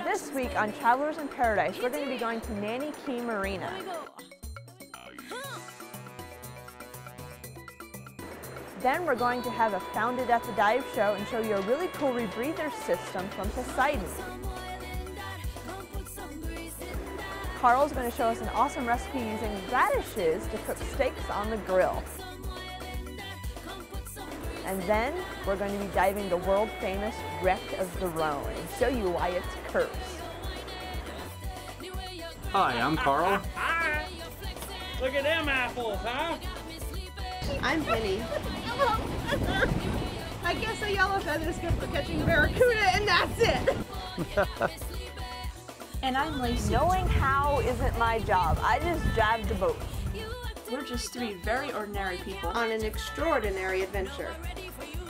This week on Travelers in Paradise, we're going to be going to Nanny Cay Marina. Then we're going to have a Found It at the Dive show and show you a really cool rebreather system from Poseidon. Carl's going to show us an awesome recipe using radishes to cook steaks on the grill. And then we're going to be diving the world famous wreck of the Rhone and show you why it's cursed. Hi, I'm Carl. Look at them apples, huh? I'm Penny. I guess a yellow feather is good for catching barracuda, and that's it. And I'm Lacey. Knowing how isn't my job. I just drive the boat. We're just three very ordinary people On an extraordinary adventure.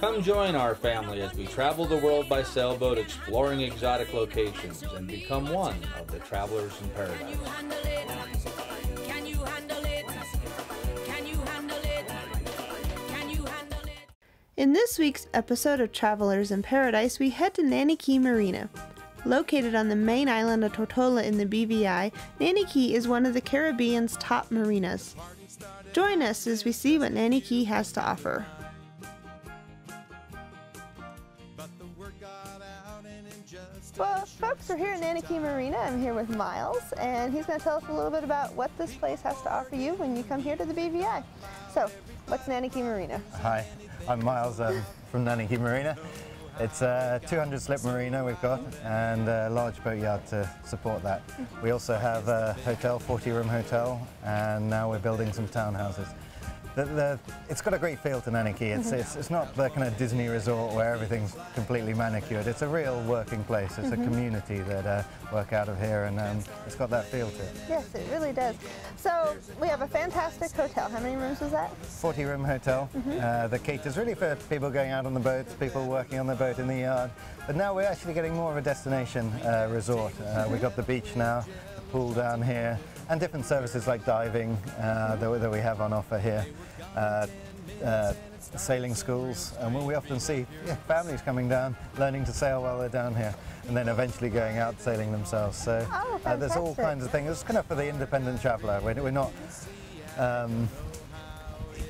Come join our family as we travel the world by sailboat, exploring exotic locations, and become one of the Travelers in Paradise. In this week's episode of Travelers in Paradise, we head to Nanny Cay Marina. Located on the main island of Tortola in the BVI, Nanny Cay is one of the Caribbean's top marinas. Join us as we see what Nanny Cay has to offer. Well, folks, we're here at Nanny Cay Marina. I'm here with Miles, and he's going to tell us a little bit about what this place has to offer you when you come here to the BVI. So, what's Nanny Cay Marina? Hi, I'm Miles from Nanny Cay Marina. It's a 200 slip marina we've got, and a large boatyard to support that. We also have a hotel, 40-room hotel, and now we're building some townhouses. It's got a great feel to Nanny Cay. It's not the kind of Disney resort where everything's completely manicured. It's a real working place. It's a community that work out of here, and it's got that feel to it. Yes, it really does. So we have a fantastic hotel. How many rooms was that? 40-room hotel that caters really for people going out on the boats, people working on the boat in the yard. But now we're actually getting more of a destination resort. We've got the beach now, the pool down here, and different services like diving that we have on offer here. Sailing schools, and we often see families coming down, learning to sail while they're down here, and then eventually going out sailing themselves. So there's all kinds of things. It's kind of for the independent traveller. We're not.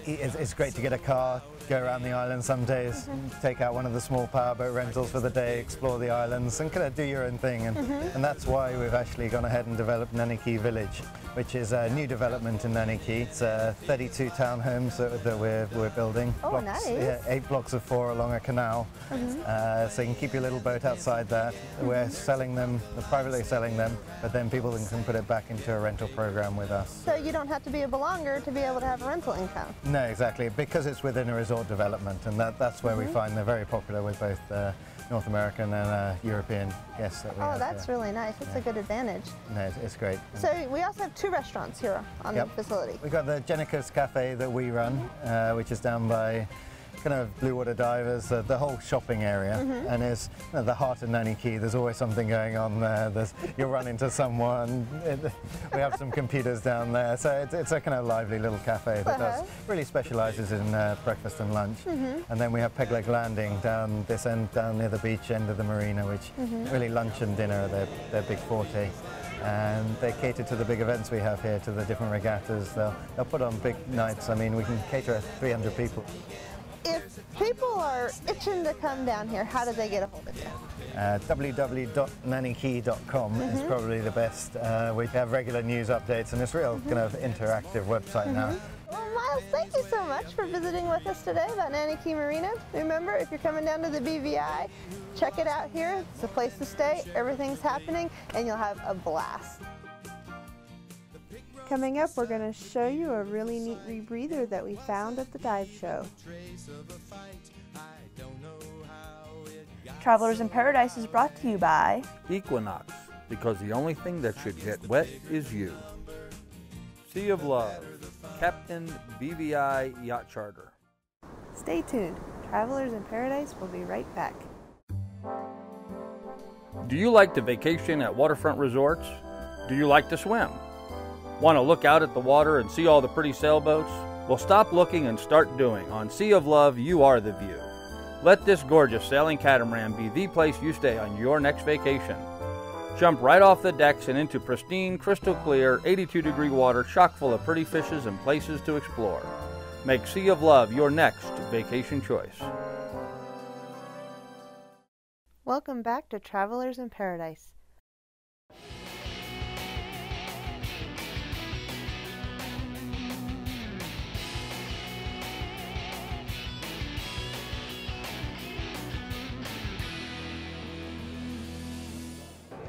It's great to get a car, go around the island some days, take out one of the small powerboat rentals for the day, explore the islands, and kind of do your own thing. And that's why we've actually gone ahead and developed Nanny Cay Village, which is a new development in Nanny Cay. It's 32 townhomes that we're building. Oh, blocks, nice. Yeah, 8 blocks of 4 along a canal. So you can keep your little boat outside that. We're selling them, we're privately selling them, but then people can put it back into a rental program with us. So you don't have to be a belonger to be able to have a rental income. No, exactly, because it's within a resort development, and that's where we find they're very popular with both North American and European guests that we have. Oh, that's really nice. It's a good advantage. No, it's great. So we also have 2 restaurants here on the facility. We've got the Jenica's Cafe that we run, which is down by kind of blue water divers, the whole shopping area, and it's the heart of Nanny Cay. There's always something going on there. You'll run into someone. We have some computers down there, so it's a kind of lively little cafe that really specialises in breakfast and lunch. And then we have Peg Leg Landing down this end, down near the beach end of the marina, which really lunch and dinner are their big forte. And they cater to the big events we have here, to the different regattas. They'll put on big nights. I mean, we can cater 300 people. If people are itching to come down here, how do they get a hold of you? www.nannykay.com is probably the best. We have regular news updates, and it's a real kind of interactive website now. Well, Miles, thank you so much for visiting with us today about Nanny Cay Marina. Remember, if you're coming down to the BVI, check it out here. It's a place to stay, everything's happening, and you'll have a blast. Coming up, we're going to show you a really neat rebreather that we found at the dive show. Travelers in Paradise is brought to you by Equinox, because the only thing that should get wet is you. Sea of Love, Captain BVI Yacht Charter. Stay tuned. Travelers in Paradise will be right back. Do you like to vacation at waterfront resorts? Do you like to swim? Want to look out at the water and see all the pretty sailboats? Well, stop looking and start doing. On Sea of Love, you are the view. Let this gorgeous sailing catamaran be the place you stay on your next vacation. Jump right off the decks and into pristine, crystal clear, 82-degree water chock full of pretty fishes and places to explore. Make Sea of Love your next vacation choice. Welcome back to Travelers in Paradise.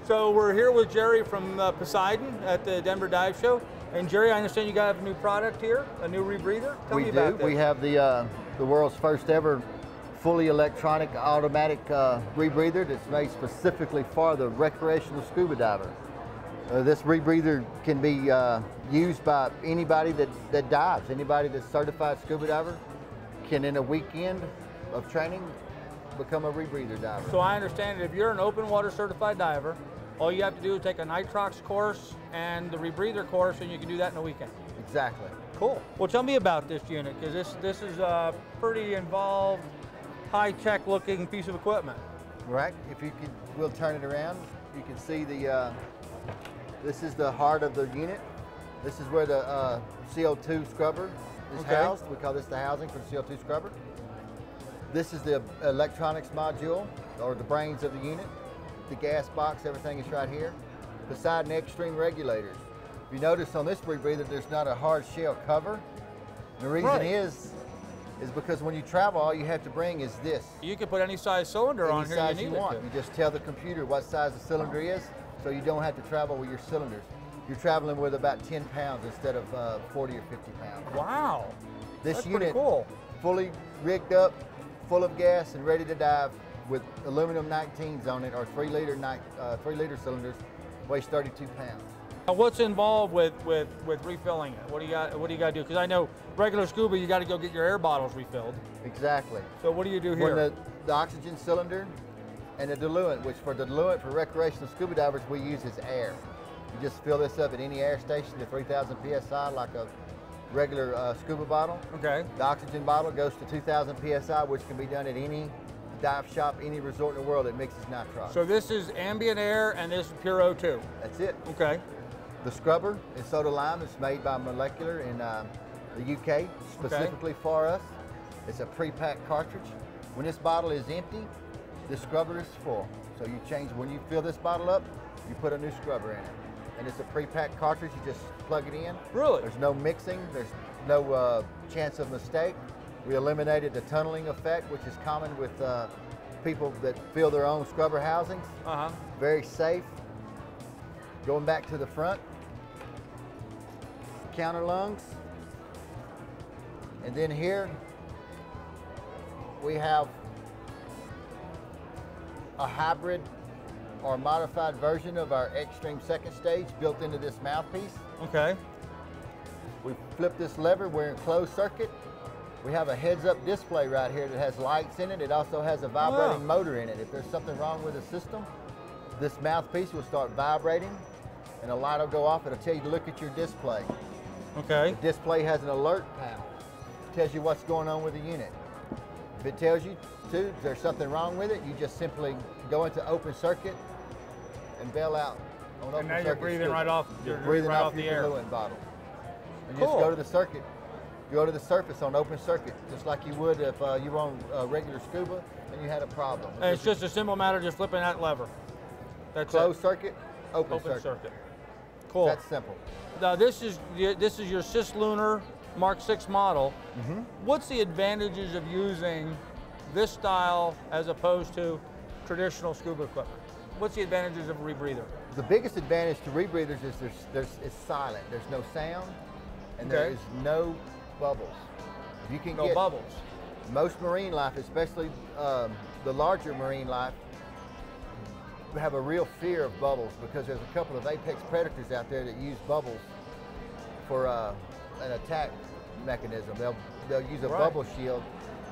So we're here with Jerry from Poseidon at the Denver Dive Show. And Jerry, I understand you got a new product here, a new rebreather. Tell me about this. We have the world's first ever fully electronic automatic rebreather that's made specifically for the recreational scuba diver. This rebreather can be used by anybody that dives. Anybody that's certified scuba diver can, in a weekend of training, become a rebreather diver. So I understand that if you're an open water certified diver, all you have to do is take a nitrox course and the rebreather course, and you can do that in a weekend. Exactly. Cool. Well, tell me about this unit, because this is a pretty involved, high-tech looking piece of equipment. Right. If you could, we'll turn it around. You can see the. This is the heart of the unit. This is where the CO2 scrubber is housed. We call this the housing for the CO2 scrubber. This is the electronics module, or the brains of the unit. The gas box, everything is right here. Poseidon Extreme regulators. If you notice on this rebreather, there's not a hard shell cover. The reason is because when you travel, all you have to bring is this. You can put any size cylinder on here you want. You just tell the computer what size the cylinder is, so you don't have to travel with your cylinders. You're traveling with about 10 pounds instead of 40 or 50 pounds. Wow. This unit, unit, cool. Fully rigged up, full of gas and ready to dive, with aluminum 19s on it, or 3-liter cylinders, weighs 32 pounds. Now, what's involved with refilling it? What do you got to do? Because I know regular scuba, you got to go get your air bottles refilled. Exactly. So what do you do here? When the oxygen cylinder and the diluent, which for the diluent for recreational scuba divers we use is air. You just fill this up at any air station to 3,000 psi, like a regular scuba bottle. Okay. The oxygen bottle goes to 2,000 psi, which can be done at any dive shop, any resort in the world that mixes nitrox. So this is ambient air and this is pure O2. That's it. Okay. The scrubber is soda lime. It's made by Molecular in the UK, specifically for us. It's a pre-packed cartridge. When this bottle is empty, the scrubber is full. So you change, when you fill this bottle up, you put a new scrubber in it. And it's a pre-packed cartridge, you just plug it in. Really? There's no mixing, there's no chance of mistake. We eliminated the tunneling effect, which is common with people that fill their own scrubber housings. Very safe. Going back to the front, counter lungs. And then here, we have a hybrid or modified version of our Extreme second stage built into this mouthpiece. Okay. We flip this lever, we're in closed circuit. We have a heads-up display right here that has lights in it. It also has a vibrating motor in it. If there's something wrong with the system, this mouthpiece will start vibrating and a light will go off. It'll tell you to look at your display. Okay. The display has an alert panel. It tells you what's going on with the unit. If it tells you there's something wrong with it, you just simply go into open circuit and bail out on open circuit. And now you're breathing right off, you're breathing right off the your air. diluent bottle. And just go to the circuit. Go to the surface on open circuit, just like you would if you were on regular scuba and you had a problem. And it's just a simple matter of just flipping that lever. That's closed circuit, open circuit. Cool. That's simple. Now this is your Cislunar Mark 6 model. What's the advantages of using this style as opposed to traditional scuba equipment? What's the advantages of a rebreather? The biggest advantage to rebreathers is it's silent. There's no sound, and there is no bubbles. You can get bubbles. Most marine life, especially the larger marine life, have a real fear of bubbles because there's a couple of apex predators out there that use bubbles for an attack mechanism. They'll use a bubble shield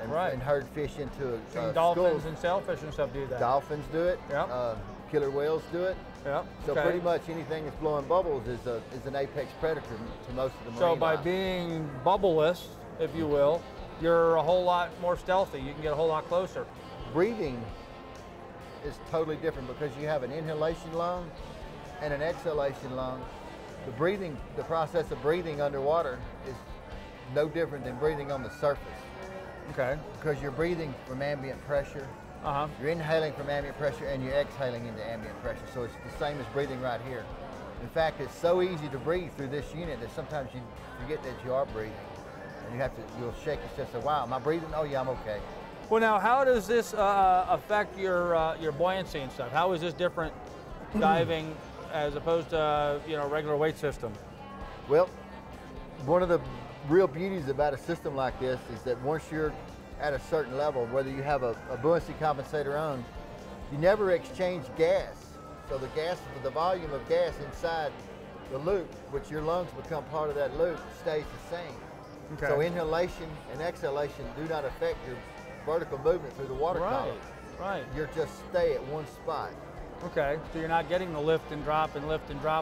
and herd fish into dolphins and sailfish and stuff do that. Dolphins do it. Yep. Killer whales do it. Yep. So pretty much anything that's blowing bubbles is an apex predator to most of the marine So by life. being bubbleless, if you will, you're a whole lot more stealthy. You can get a whole lot closer. Breathing is totally different because you have an inhalation lung and an exhalation lung. The process of breathing underwater is no different than breathing on the surface. Okay. Because you're breathing from ambient pressure. You're inhaling from ambient pressure and you're exhaling into ambient pressure. So it's the same as breathing right here. In fact, it's so easy to breathe through this unit that sometimes you forget that you are breathing. And you'll shake yourself and say, wow, am I breathing? Oh yeah, I'm okay. Well, now, how does this affect your buoyancy and stuff? How is this different diving as opposed to regular weight system? Well, one of the real beauties about a system like this is that once you're at a certain level, whether you have a buoyancy compensator on, you never exchange gas. So the volume of gas inside the loop, which your lungs become part of that loop, stays the same. Okay. So inhalation and exhalation do not affect your vertical movement through the water column. Right. You're just stay at one spot. Okay, so you're not getting the lift and drop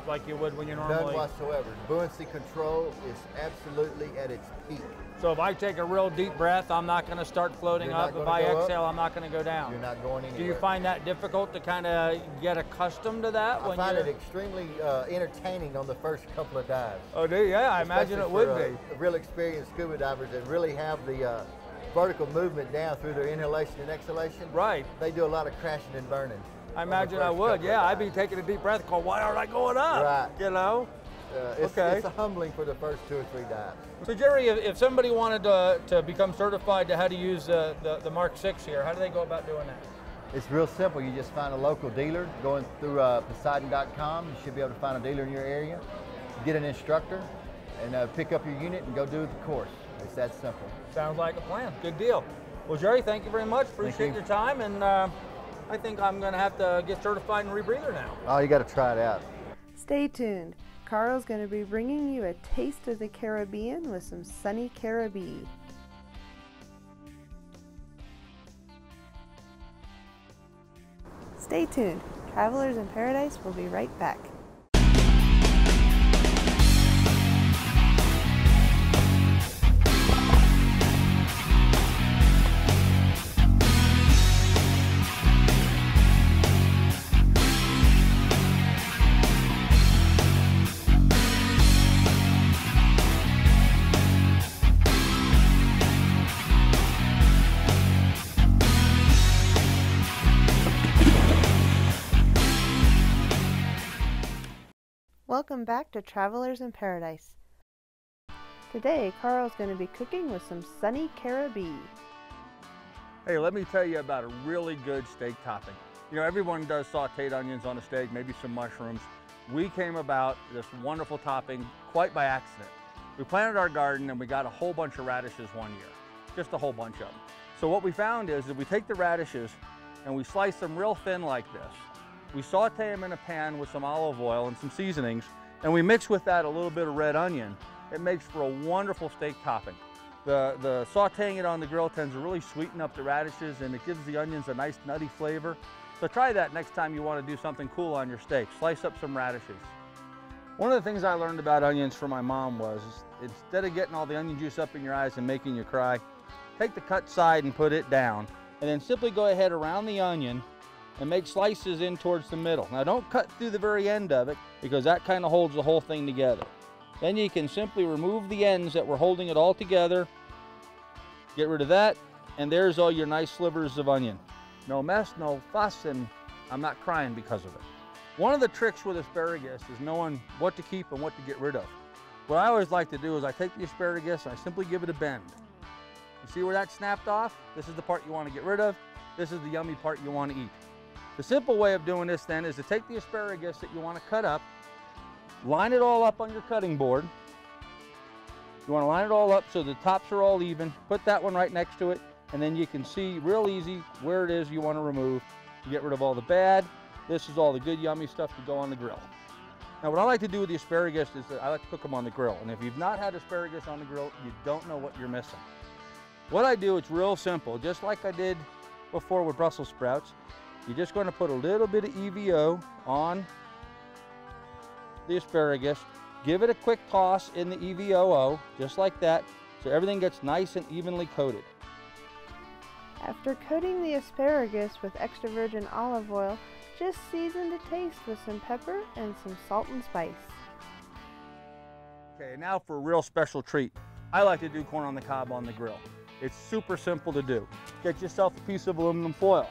like you would when you normally... None whatsoever. Buoyancy control is absolutely at its peak. So if I take a real deep breath, I'm not going to start floating up. If I exhale, I'm not going to go down. You're not going anywhere. Do you find that difficult to kind of get accustomed to that? I find it extremely entertaining on the first couple of dives. Oh, do you? Yeah, I imagine it would be. Real experienced scuba divers that really have the vertical movement down through their inhalation and exhalation. Right. They do a lot of crashing and burning. I imagine I would. Yeah, I'd be taking a deep breath going, why aren't I going up? Right. You know? It's a humbling for the first 2 or 3 dives. So Jerry, if somebody wanted to become certified to how to use the Mark 6 here, how do they go about doing that? It's real simple. You just find a local dealer. Going through Poseidon.com, you should be able to find a dealer in your area, get an instructor, and pick up your unit and go do the course. It's that simple. Sounds like a plan. Good deal. Well, Jerry, thank you very much. Appreciate your time, and I think I'm going to have to get certified in rebreather now. Oh, you got to try it out. Stay tuned. Carl's going to be bringing you a taste of the Caribbean with some Sunny Caribbee. Stay tuned. Travelers in Paradise will be right back. Welcome back to Travelers in Paradise. Today, Carl's going to be cooking with some Sunny Caribbee. Hey, let me tell you about a really good steak topping. You know, everyone does sauteed onions on a steak, maybe some mushrooms. We came about this wonderful topping quite by accident. We planted our garden and we got a whole bunch of radishes one year, just a whole bunch of them. So what we found is that we take the radishes and we slice them real thin like this. We saute them in a pan with some olive oil and some seasonings, and we mix with that a little bit of red onion. It makes for a wonderful steak topping. The sauteing it on the grill tends to really sweeten up the radishes, and it gives the onions a nice nutty flavor. So try that next time you want to do something cool on your steak. Slice up some radishes. One of the things I learned about onions from my mom was, instead of getting all the onion juice up in your eyes and making you cry, take the cut side and put it down, and then simply go ahead around the onion and make slices in towards the middle. Now don't cut through the very end of it, because that kind of holds the whole thing together. Then you can simply remove the ends that were holding it all together, get rid of that, and there's all your nice slivers of onion. No mess, no fuss, and I'm not crying because of it. One of the tricks with asparagus is knowing what to keep and what to get rid of. What I always like to do is I take the asparagus and I simply give it a bend. You see where that snapped off? This is the part you want to get rid of. This is the yummy part you want to eat. The simple way of doing this then is to take the asparagus that you want to cut up, line it all up on your cutting board. You want to line it all up so the tops are all even. Put that one right next to it, and then you can see real easy where it is you want to remove. You get rid of all the bad. This is all the good yummy stuff to go on the grill. Now what I like to do with the asparagus is that I like to cook them on the grill. And if you've not had asparagus on the grill, you don't know what you're missing. What I do, it's real simple, just like I did before with Brussels sprouts. You're just going to put a little bit of EVO on the asparagus. Give it a quick toss in the EVOO, just like that, so everything gets nice and evenly coated. After coating the asparagus with extra virgin olive oil, just season to taste with some pepper and some salt and spice. Okay, now for a real special treat. I like to do corn on the cob on the grill. It's super simple to do. Get yourself a piece of aluminum foil.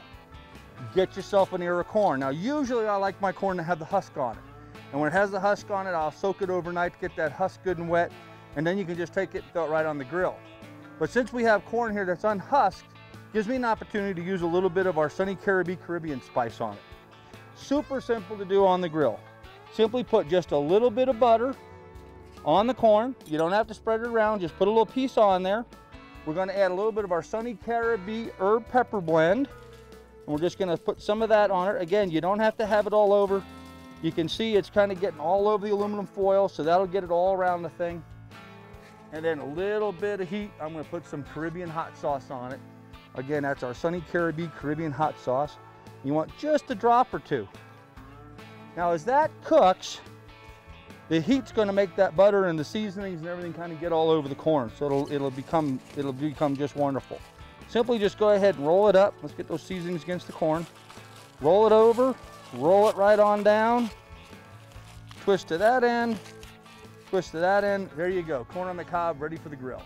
Get yourself an ear of corn. Now usually I like my corn to have the husk on it. And when it has the husk on it, I'll soak it overnight to get that husk good and wet, and then you can just take it and throw it right on the grill. But since we have corn here that's unhusked, gives me an opportunity to use a little bit of our Sunny Caribbee Caribbean spice on it. Super simple to do on the grill. Simply put just a little bit of butter on the corn. You don't have to spread it around, just put a little piece on there. We're going to add a little bit of our Sunny Caribbee herb pepper blend. And we're just going to put some of that on it. Again, you don't have to have it all over. You can see it's kind of getting all over the aluminum foil, so that'll get it all around the thing. And then a little bit of heat, I'm going to put some Caribbean hot sauce on it. Again, that's our Sunny Caribbee Caribbean hot sauce. You want just a drop or two. Now as that cooks, the heat's going to make that butter and the seasonings and everything kind of get all over the corn, so it'll become just wonderful. Simply just go ahead and roll it up. Let's get those seasonings against the corn. Roll it over, roll it right on down, twist to that end, twist to that end. There you go, corn on the cob, ready for the grill.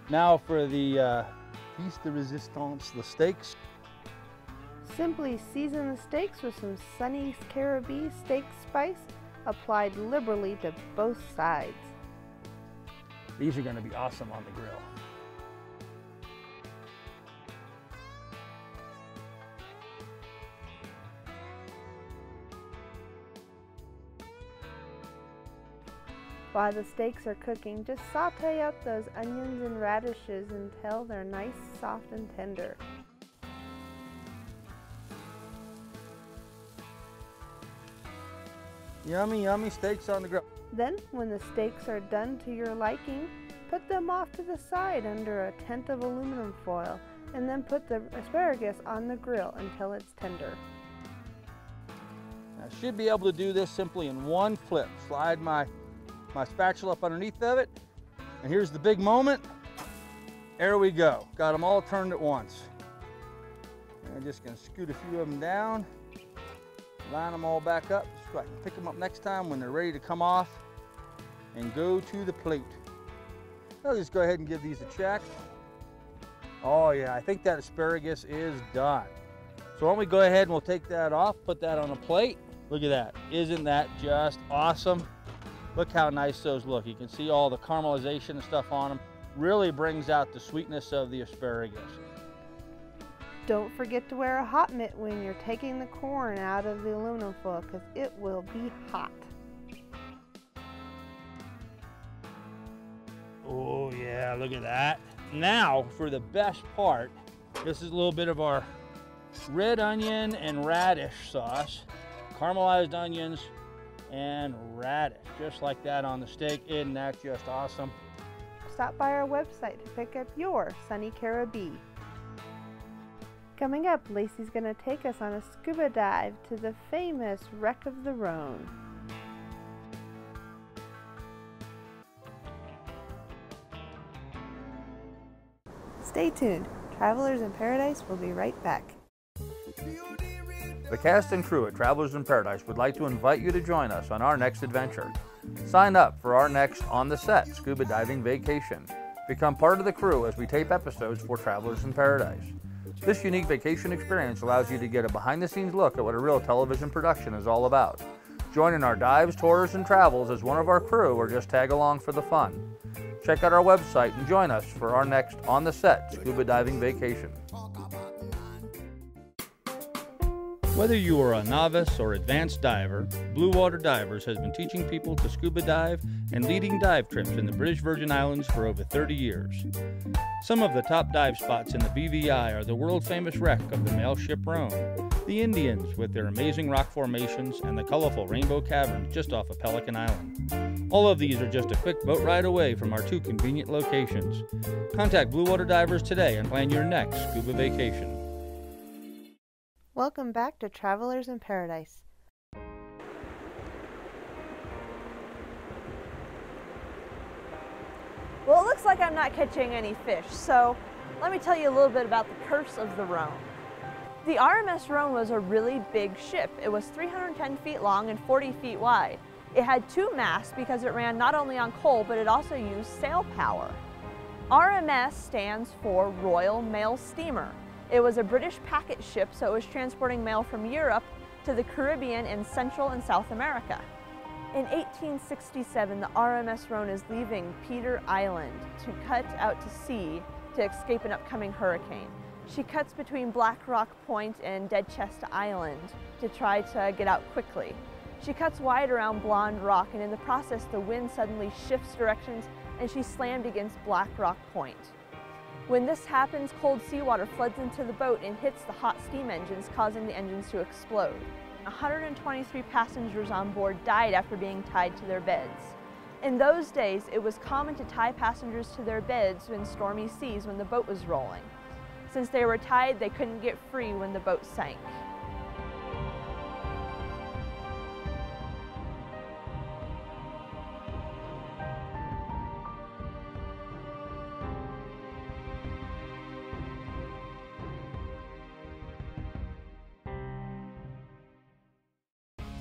Now for the piece de resistance, the steaks. Simply season the steaks with some Sunny Caribbee steak spice, applied liberally to both sides. These are going to be awesome on the grill. While the steaks are cooking, just saute up those onions and radishes until they're nice, soft, and tender. Yummy, yummy steaks on the grill. Then, when the steaks are done to your liking, put them off to the side under 1/10 of aluminum foil, and then put the asparagus on the grill until it's tender. I should be able to do this simply in one flip. Slide my spatula up underneath of it, and here's the big moment. There we go. Got them all turned at once. And I'm just going to scoot a few of them down, line them all back up so I can pick them up next time when they're ready to come off and go to the plate. I'll just go ahead and give these a check. Oh yeah, I think that asparagus is done. So why don't we go ahead and we'll take that off, put that on a plate. Look at that. Isn't that just awesome? Look how nice those look. You can see all the caramelization and stuff on them. Really brings out the sweetness of the asparagus. Don't forget to wear a hot mitt when you're taking the corn out of the aluminum foil, because it will be hot. Oh yeah, look at that. Now for the best part, this is a little bit of our red onion and radish sauce. Caramelized onions and radish, just like that on the steak. Isn't that just awesome? Stop by our website to pick up your Sunny Caribbee. Coming up, Lacey's going to take us on a scuba dive to the famous wreck of the Rone. Stay tuned. Travelers in Paradise will be right back. The cast and crew at Travelers in Paradise would like to invite you to join us on our next adventure. Sign up for our next On the Set scuba diving vacation. Become part of the crew as we tape episodes for Travelers in Paradise. This unique vacation experience allows you to get a behind-the-scenes look at what a real television production is all about. Join in our dives, tours, and travels as one of our crew, or just tag along for the fun. Check out our website and join us for our next On the Set scuba diving vacation. Whether you are a novice or advanced diver, Blue Water Divers has been teaching people to scuba dive and leading dive trips in the British Virgin Islands for over 30 years. Some of the top dive spots in the BVI are the world-famous wreck of the mail ship Rone, the Indians with their amazing rock formations, and the colorful Rainbow Caverns just off of Pelican Island. All of these are just a quick boat ride away from our two convenient locations. Contact Blue Water Divers today and plan your next scuba vacation. Welcome back to Travelers in Paradise. Well, it looks like I'm not catching any fish, so Let me tell you a little bit about the curse of the Rhone. The RMS Rhone was a really big ship. It was 310 feet long and 40 feet wide. It had 2 masts because it ran not only on coal, but it also used sail power. RMS stands for Royal Mail Steamer. It was a British packet ship, so it was transporting mail from Europe to the Caribbean and Central and South America. In 1867, the RMS Rhone is leaving Peter Island to cut out to sea to escape an upcoming hurricane. She cuts between Black Rock Point and Dead Chest Island to try to get out quickly. She cuts wide around Blonde Rock, and in the process the wind suddenly shifts directions and she's slammed against Black Rock Point. When this happens, cold seawater floods into the boat and hits the hot steam engines, causing the engines to explode. 123 passengers on board died after being tied to their beds. In those days, it was common to tie passengers to their beds in stormy seas when the boat was rolling. Since they were tied, they couldn't get free when the boat sank.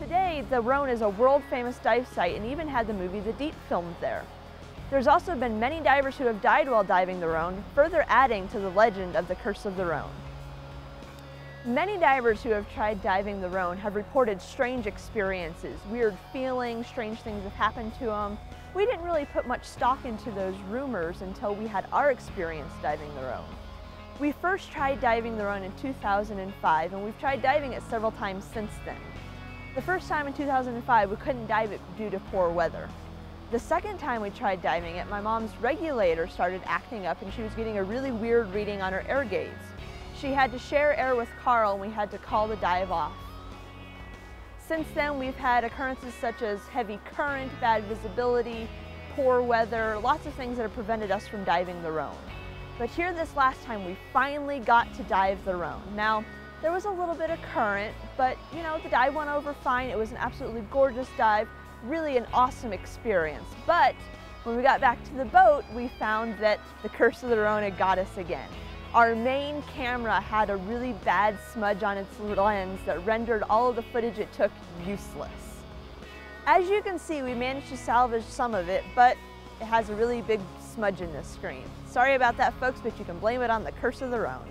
Today, the Rhone is a world-famous dive site and even had the movie The Deep filmed there. There's also been many divers who have died while diving the Rhone, further adding to the legend of the curse of the Rhone. Many divers who have tried diving the Rhone have reported strange experiences, weird feelings, strange things have happened to them. We didn't really put much stock into those rumors until we had our experience diving the Rhone. We first tried diving the Rhone in 2005, and we've tried diving it several times since then. The first time in 2005, we couldn't dive it due to poor weather. The second time we tried diving it, my mom's regulator started acting up and she was getting a really weird reading on her air gauge. She had to share air with Carl and we had to call the dive off. Since then, we've had occurrences such as heavy current, bad visibility, poor weather, lots of things that have prevented us from diving the Rhone. But here this last time, we finally got to dive the Rhone. Now, there was a little bit of current, but you know, the dive went over fine. It was an absolutely gorgeous dive, really an awesome experience. But when we got back to the boat, we found that the curse of the Rhone had got us again. Our main camera had a really bad smudge on its lens that rendered all of the footage it took useless. As you can see, we managed to salvage some of it, but it has a really big smudge in this screen. Sorry about that, folks, but you can blame it on the curse of the Rhone.